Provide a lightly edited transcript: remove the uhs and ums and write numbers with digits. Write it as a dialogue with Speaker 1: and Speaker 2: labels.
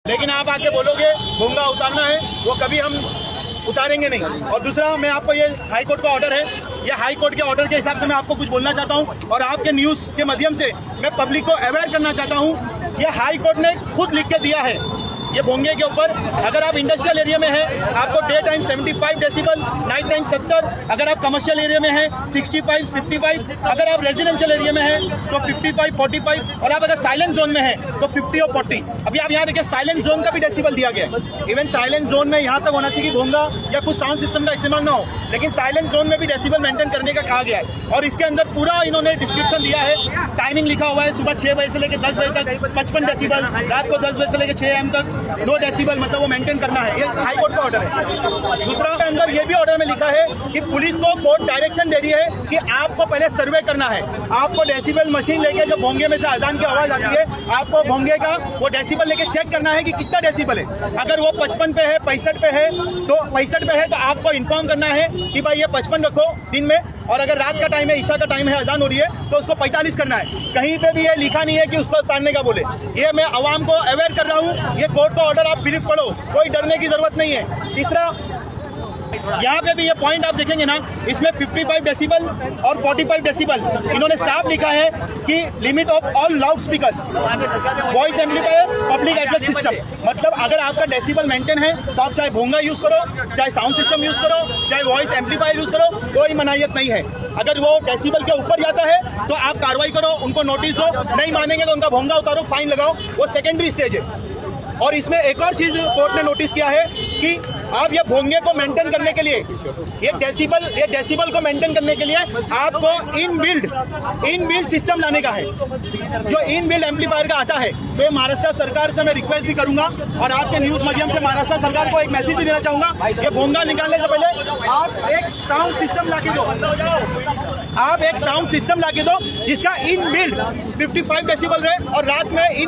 Speaker 1: लेकिन आप आके बोलोगे भोंगा उतारना है, वो कभी हम उतारेंगे नहीं। और दूसरा, मैं आपको ये हाई कोर्ट का ऑर्डर है, ये हाई कोर्ट के ऑर्डर के हिसाब से मैं आपको कुछ बोलना चाहता हूँ और आपके न्यूज के माध्यम से मैं पब्लिक को अवेयर करना चाहता हूँ। ये हाई कोर्ट ने खुद लिख के दिया है ये भोंगे के ऊपर, अगर आप इंडस्ट्रियल एरिया में हैं आपको day time 75 decibel, night time 70, अगर आप कमर्शियल एरिया में हैं 65, 55, अगर आप रेजिडेंशियल एरिया में हैं तो 55, 45, और आप अगर साइलेंट जोन में हैं तो 50 और 40। अभी आप यहाँ देखिए साइलेंट जोन का भी डेसिबल दिया गया है। इवन साइलेंट जोन में यहाँ तक होना चाहिए कि भोंगा या कुछ साउंड सिस्टम का इस्तेमाल ना हो, लेकिन साइलेंट जोन में भी डेसिबल मेंटेन करने का कहा गया है। और इसके अंदर पूरा इन्होंने डिस्क्रिप्शन दिया है, टाइमिंग लिखा हुआ है, सुबह 6 बजे से लेकर 10 बजे तक 55 डेसिबल, रात को 10 बजे से लेकर 6 AM तक 2 डेसिबल, मतलब वो मेंटेन करना है। ये हाई कोर्ट का ऑर्डर है। दूसरा के अंदर ये भी ऑर्डर में लिखा है कि पुलिस को कोर्ट डायरेक्शन दे रही है कि आपको पहले सर्वे करना है, आपको डेसिबल मशीन लेके जो भोंगे में से अजान की आवाज आती है, आपको भोंगे का वो डेसिबल लेके चेक करना है कि कितना डेसिबल है। अगर वो 55 पे है, 65 पे है, तो 65 पे है तो आपको इन्फॉर्म करना है कि भाई ये 55 रखो दिन में, और अगर रात का टाइम है, ईशा का टाइम है, अजान हो रही है, तो उसको 45 करना है। कहीं पे भी ये लिखा नहीं है कि उसको उतारने का बोले। ये मैं आवाम को अवेयर कर रहा हूँ, ये कोर्ट का ऑर्डर आप ब्रीफ पढ़ो, कोई डरने की जरूरत नहीं है। तीसरा, यहाँ पे भी ये पॉइंट आप देखेंगे ना, इसमें 55 डेसिबल और 45 डेसिबल इन्होंने साफ लिखा है कि limit of all loud speakers, voice amplifiers, public address system. मतलब अगर आपका डेसिबल मेंटेन है तो आप चाहे भोंगा यूज करो, चाहे साउंड सिस्टम यूज करो, चाहे वॉइस एम्पलीफायर यूज करो, कोई मनाहियत नहीं है। अगर वो डेसिबल के ऊपर जाता है तो आप कार्रवाई करो, उनको नोटिस दो, नहीं मानेंगे तो उनका भोंगा उतारो, फाइन लगाओ, वो सेकेंडरी स्टेज है। और इसमें एक और चीज कोर्ट ने नोटिस किया है कि आप ये भोंगे को मेंटेन करने के लिए, ये डेसिबल को मेंटेन करने के लिए आपको इनबिल्ड सिस्टम लाने का है, जो इनबिल्ड एम्पलीफायर का आता है। तो ये महाराष्ट्र सरकार से मैं रिक्वेस्ट भी करूंगा और आपके न्यूज माध्यम से महाराष्ट्र सरकार को एक मैसेज भी देना चाहूंगा, ये भोंगा निकालने से पहले आप एक साउंड सिस्टम लाके दो, आप एक साउंड सिस्टम लाके दो जिसका इनबिल्ड 55 डेसिबल रहे और रात में इन